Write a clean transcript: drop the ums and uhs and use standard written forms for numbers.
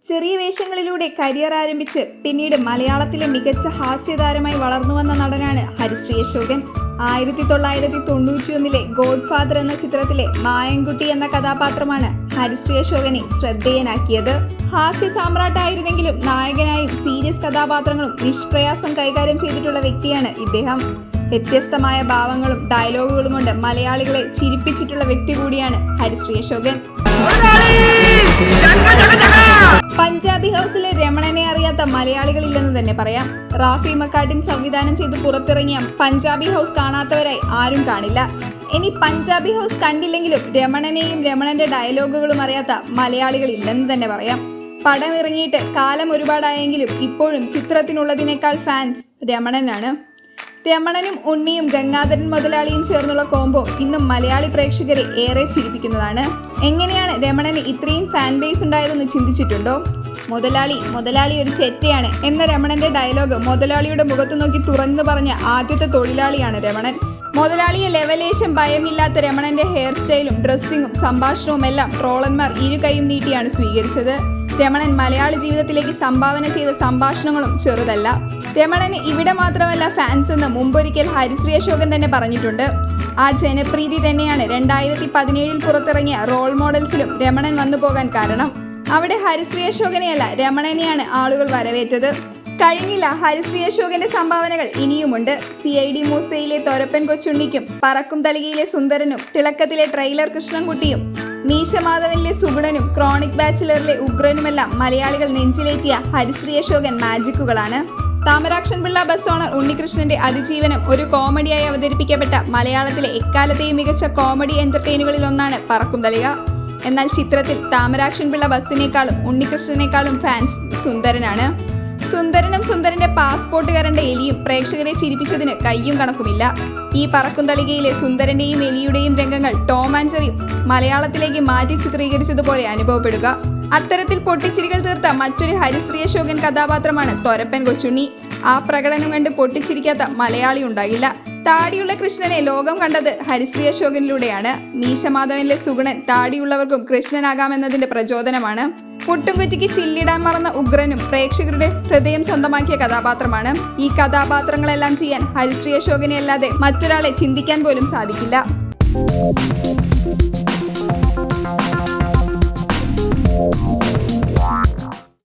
ചെറിയ വേഷങ്ങളിലൂടെ കരിയർ ആരംഭിച്ച് പിന്നീട് മലയാളത്തിലെ മികച്ച ഹാസ്യതാരമായി വളർന്നുവന്ന നടനാണ് ഹരിശ്രീ അശോകൻ. 1991 ഗോഡ് ഫാദർ എന്ന ചിത്രത്തിലെ മായൻകുട്ടി എന്ന കഥാപാത്രമാണ് ഹരിശ്രീ അശോകനെ ശ്രദ്ധേയനാക്കിയത്. ഹാസ്യ സാമ്രാട്ടായിരുന്നെങ്കിലും നായകനായും സീരിയസ് കഥാപാത്രങ്ങളും നിഷ്പ്രയാസം കൈകാര്യം ചെയ്തിട്ടുള്ള വ്യക്തിയാണ് ഇദ്ദേഹം. വ്യത്യസ്തമായ ഭാവങ്ങളും ഡയലോഗുകളും കൊണ്ട് മലയാളികളെ ചിരിപ്പിച്ചിട്ടുള്ള വ്യക്തി കൂടിയാണ് ഹരിശ്രീ അശോകൻ. പഞ്ചാബി ഹൗസിലെ രമണനെ അറിയാത്ത മലയാളികളില്ലെന്ന് തന്നെ പറയാം. റാഫി മക്കാട്ടിൻ സംവിധാനം ചെയ്ത് പുറത്തിറങ്ങിയ പഞ്ചാബി ഹൗസ് കാണാത്തവരായി ആരും കാണില്ല. ഇനി പഞ്ചാബി ഹൗസ് കണ്ടില്ലെങ്കിലും രമണനെയും രമണന്റെ ഡയലോഗുകളും അറിയാത്ത മലയാളികളില്ലെന്ന് തന്നെ പറയാം. പടം ഇറങ്ങിയിട്ട് കാലം ഒരുപാടായെങ്കിലും ഇപ്പോഴും ചിത്രത്തിനുള്ളതിനേക്കാൾ ഫാൻസ് രമണനാണ്. രമണനും ഉണ്ണിയും ഗംഗാധരൻ മുതലാളിയും ചേർന്നുള്ള കോംബോ ഇന്നും മലയാളി പ്രേക്ഷകരെ ഏറെ ചിരിപ്പിക്കുന്നതാണ്. എങ്ങനെയാണ് രമണന് ഇത്രയും ഫാൻ ബേസ് ഉണ്ടായതെന്ന് ചിന്തിച്ചിട്ടുണ്ടോ? മുതലാളി ഒരു ചെറ്റയാണ് എന്ന രമണന്റെ ഡയലോഗ് മുതലാളിയുടെ മുഖത്ത് നോക്കി തുറന്നു പറഞ്ഞ ആദ്യത്തെ തൊഴിലാളിയാണ് രമണൻ. മുതലാളിയെ ലെവലേശം ഭയമില്ലാത്ത രമണന്റെ ഹെയർ സ്റ്റൈലും ഡ്രസ്സിങ്ങും സംഭാഷണവും എല്ലാം ട്രോളന്മാർ ഇരു കൈയും നീട്ടിയാണ് സ്വീകരിച്ചത്. രമണൻ മലയാളി ജീവിതത്തിലേക്ക് സംഭാവന ചെയ്ത സംഭാഷണങ്ങളും ചെറുതല്ല. രമണന് ഇവിടെ മാത്രമല്ല ഫാൻസ് എന്ന് മുമ്പൊരിക്കൽ ഹരിശ്രീ അശോകൻ തന്നെ പറഞ്ഞിട്ടുണ്ട്. ആ ജനപ്രീതി തന്നെയാണ് 2017 പുറത്തിറങ്ങിയ റോൾ മോഡൽസിലും രമണൻ വന്നു പോകാൻ കാരണം. അവിടെ ഹരിശ്രീ അശോകനെയല്ല രമണനെയാണ് ആളുകൾ വരവേറ്റത്. കഴിഞ്ഞില്ല, ഹരിശ്രീ അശോകന്റെ സംഭാവനകൾ ഇനിയുമുണ്ട്. CID മൂസയിലെ തൊരപ്പൻ കൊച്ചുണ്ണിക്കും പറക്കും തളികയിലെ സുന്ദരനും തിളക്കത്തിലെ ട്രെയിലർ കൃഷ്ണൻകുട്ടിയും മീശമാധവനിലെ സുഗുണനും ക്രോണിക് ബാച്ചിലറിലെ ഉഗ്രനുമെല്ലാം മലയാളികൾ നെഞ്ചിലേറ്റിയ ഹരിശ്രീ അശോകൻ മാജിക്കുകളാണ്. താമരാക്ഷൻ പിള്ള ബസ് ഓണർ ഉണ്ണികൃഷ്ണന്റെ അതിജീവനം ഒരു കോമഡിയായി അവതരിപ്പിക്കപ്പെട്ട മലയാളത്തിലെ എക്കാലത്തെയും മികച്ച കോമഡി എന്റർടൈനുകളിൽ ഒന്നാണ് പറക്കും തളിക. എന്നാൽ ചിത്രത്തിൽ താമരാക്ഷൻ പിള്ള ബസ്സിനേക്കാളും ഉണ്ണികൃഷ്ണനേക്കാളും ഫാൻസ് സുന്ദരനാണ്. സുന്ദരനും സുന്ദരന്റെ പാസ്പോർട്ടുകാരന്റെ എലിയും പ്രേക്ഷകരെ ചിരിപ്പിച്ചതിന് കയ്യും കണക്കുമില്ല. ഈ പറക്കും തളികയിലെ സുന്ദരന്റെയും എലിയുടെയും രംഗങ്ങൾ ടോം ആൻഡ് ജെറി മലയാളത്തിലേക്ക് മാറ്റി ചിത്രീകരിച്ചതുപോലെ അനുഭവപ്പെടുക. അത്തരത്തിൽ പൊട്ടിച്ചിരികൾ തീർത്ത മറ്റൊരു ഹരിശ്രീ അശോകൻ കഥാപാത്രമാണ് തൊരപ്പൻ കൊച്ചുണ്ണി. ആ പ്രകടനം കണ്ട് പൊട്ടിച്ചിരിക്കാത്ത മലയാളി ഉണ്ടാകില്ല. താടിയുള്ള കൃഷ്ണനെ ലോകം കണ്ടത് ഹരിശ്രീ അശോകനിലൂടെയാണ്. മീശമാധവനിലെ സുഗുണൻ താടിയുള്ളവർക്കും കൃഷ്ണനാകാമെന്നതിന്റെ പ്രചോദനമാണ്. പുട്ടുംകുറ്റിക്ക് ചില്ലിടാൻ മറന്ന ഉഗ്രനും പ്രേക്ഷകരുടെ ഹൃദയം സ്വന്തമാക്കിയ കഥാപാത്രമാണ്. ഈ കഥാപാത്രങ്ങളെല്ലാം ചെയ്യാൻ ഹരിശ്രീ അശോകനെ അല്ലാതെ മറ്റൊരാളെ ചിന്തിക്കാൻ പോലും സാധിക്കില്ല.